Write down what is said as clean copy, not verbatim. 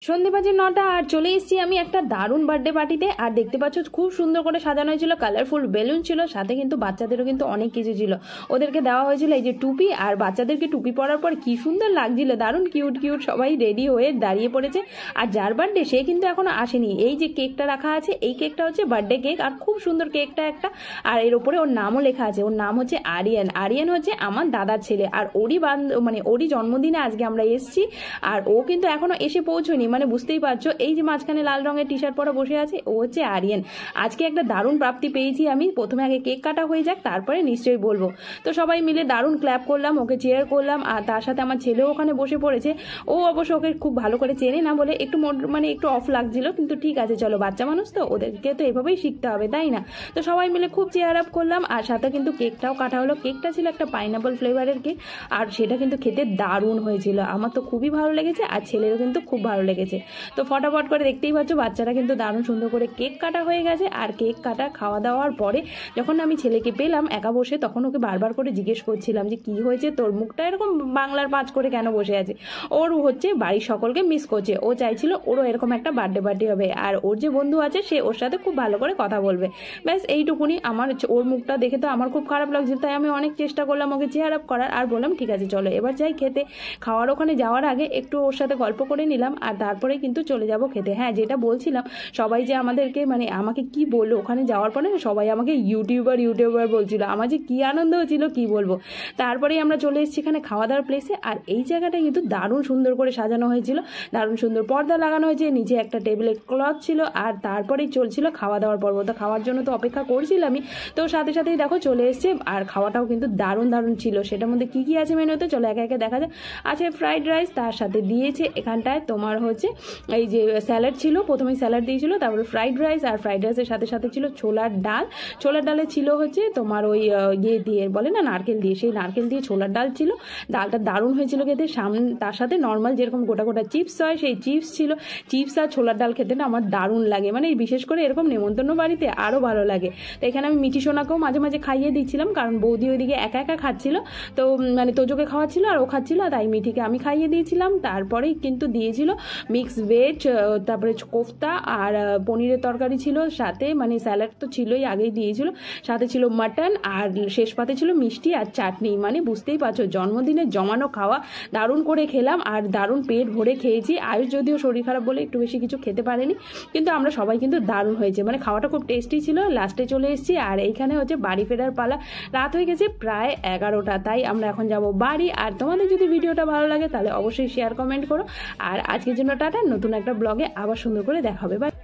সন্ধে বাজে 9টা আর চলে এসেছি আমি একটা দারুণ বার্থডে পার্টিতে। আর দেখতে পাচ্ছ খুব সুন্দর করে সাজানো হয়েছিল, কালারফুল বেলুন ছিল, সাথে কিন্তু বাচ্চাদেরও কিন্তু অনেক কিছু ছিল। ওদেরকে দেওয়া হয়েছিল এই যে টুপি, আর বাচ্চাদেরকে টুপি পরার পর কি সুন্দর লাগছিল, দারুণ কিউট কিউট সবাই রেডি হয়ে দাঁড়িয়ে পড়েছে। আর যার বার্থডে সে কিন্তু এখনো আসেনি। এই যে কেকটা রাখা আছে, এই কেকটা হচ্ছে বার্থডে কেক, আর খুব সুন্দর কেকটা একটা। আর এর উপরে ওর নামও লেখা আছে, ওর নাম হচ্ছে আরিয়ান। আরিয়ান হচ্ছে আমার দাদার ছেলে, আর ওরই জন্মদিনে আজকে আমরা এসেছি। আর ও কিন্তু এখনো এসে পৌঁছয়নি, মানে বুঝতেই পারছো। এই যে মাঝখানে লাল রঙের টি শার্ট পরা বসে আছে, ও হচ্ছে আরিয়ান। আজকে একটা দারুণ প্রাপ্তি পেয়েছি আমি। প্রথমে আগে কেক কাটা হয়ে যাক, তারপরে নিশ্চয়ই বলবো। তো সবাই মিলে দারুণ ক্ল্যাপ করলাম, ওকে চেয়ার করলাম। আর তার সাথে আমার ছেলেও ওখানে বসে পড়েছে। ও অবশ্য ওকে খুব ভালো করে চেনে না বলে একটু একটু অফ লাগছিল, কিন্তু ঠিক আছে, চলো বাচ্চা মানুষ তো, ওদেরকে তো এভাবেই শিখতে হবে, তাই না? তো সবাই মিলে খুব চেয়ার আপ করলাম, আর সাথে কিন্তু কেকটাও কাটা হলো। কেকটা ছিল একটা পাইনাপল ফ্লেভারের কেক, আর সেটা কিন্তু খেতে দারুণ হয়েছিল। আমার তো খুবই ভালো লেগেছে, আর ছেলেরও কিন্তু খুব ভালো লেগেছে। তো ফটাফট করে দেখতেই পাচ্ছ বাচ্চারা কিন্তু দারুণ সুন্দর করে কেক কাটা হয়ে গেছে। আর কেক কাটা খাওয়া দাওয়ার পরে যখন আমি ছেলেকে পেলাম একা বসে, তখন ওকে বারবার করে জিজ্ঞেস করছিলাম যে কি হয়েছে তোর, মুখটা এরকম বাংলার পাঁচ করে কেন বসে আছে। ওর হচ্ছে বাড়ির সকলকে মিস করছে, ও চাইছিল ওরও এরকম একটা বার্থডে পার্টি হবে, আর ওর যে বন্ধু আছে সে ওর সাথে খুব ভালো করে কথা বলবে। ব্যাস এইটুকুনি। আমার ওর মুখটা দেখে তো আমার খুব খারাপ লাগছে, তাই আমি অনেক চেষ্টা করলাম ওকে চেয়ার আপ করার, আর বললাম ঠিক আছে চলো এবার যাই খেতে। খাওয়ার ওখানে যাওয়ার আগে একটু ওর সাথে গল্প করে নিলাম, আর তারপরে কিন্তু চলে যাব খেতে। হ্যাঁ, যেটা বলছিলাম, সবাই যে আমাদেরকে আমাকে কি বললো ওখানে যাওয়ার পরে, সবাই আমাকে ইউটিউবার বলছিল। আমার যে কি আনন্দ হচ্ছিল কি বলবো। তারপরেই আমরা চলে এসেছি এখানে খাওয়া দাওয়ার প্লেসে। আর এই জায়গাটা কিন্তু দারুণ সুন্দর করে সাজানো হয়েছিল, দারুণ সুন্দর পর্দা লাগানো হয়েছে, নিচে একটা টেবিলে ক্লথ ছিল, আর তারপরেই চলছিল খাওয়া দাওয়ার পর্ব। তো খাওয়ার জন্য তো অপেক্ষা করছিলামই, তো সাথে সাথেই দেখো চলে এসছে। আর খাওয়াটাও কিন্তু দারুণ ছিল। সেটার মধ্যে কি কি আছে মেনুতে চলো একে একে দেখা যায়। আছে ফ্রাইড রাইস, তার সাথে দিয়েছে এখানটায় তোমার হচ্ছে এই যে স্যালাড ছিল, প্রথমেই স্যালাড দিয়েছিল, তারপরে ফ্রাইড রাইস, আর ফ্রাইড রাইসের সাথে সাথে ছিল ছোলার ডাল। ছোলার ডালে ছিল হচ্ছে তোমার ওই দিয়ে বলে না নারকেল দিয়ে, সেই নারকেল দিয়ে ছোলার ডাল ছিল। ডালটা দারুণ হয়েছিল খেতে। তার সাথে নর্মাল যেরকম গোটা গোটা চিপস হয় সেই চিপস ছিল। চিপস আর ছোলার ডাল খেতে না আমার দারুণ লাগে, মানে বিশেষ করে এরকম নেমন্তন্ন বাড়িতে আরও ভালো লাগে। তো এখানে আমি মিঠি সোনাকেও মাঝে মাঝে খাইয়ে দিচ্ছিলাম, কারণ বৌদি ওইদিকে একা একা খাচ্ছিল, তো তোজোকে খাওয়াচ্ছিল আর ও খাচ্ছিল, তাই মিঠিকে আমি খাইয়ে দিয়েছিলাম। তারপরেই কিন্তু দিয়েছিল মিক্স ভেজ, তারপরে কোফতা আর পনিরের তরকারি ছিল, সাথে স্যালাড তো ছিলই, আগেই দিয়েছিল, সাথে ছিল মাটন, আর শেষ পাতে ছিল মিষ্টি আর চাটনি। বুঝতেই পারছো জন্মদিনে জমানো খাওয়া। দারুণ করে খেলাম, আর দারুণ পেট ভরে খেয়েছি। আয়ুষ যদিও শরীর খারাপ বলে একটু বেশি কিছু খেতে পারেনি, কিন্তু আমরা সবাই কিন্তু দারুণ হয়েছে, খাওয়াটা খুব টেস্টি ছিল। লাস্টে চলে এসেছি, আর এইখানে হচ্ছে বাড়ি ফেরার পালা। রাত হয়ে গেছে প্রায় 11টা, তাই আমরা এখন যাব বাড়ি। আর তোমাদের যদি ভিডিওটা ভালো লাগে তাহলে অবশ্যই শেয়ার কমেন্ট করো। আর আজকের জন্য টাটা, নতুন একটা ব্লগে আবার সুন্দর করে দেখা হবে। বাই।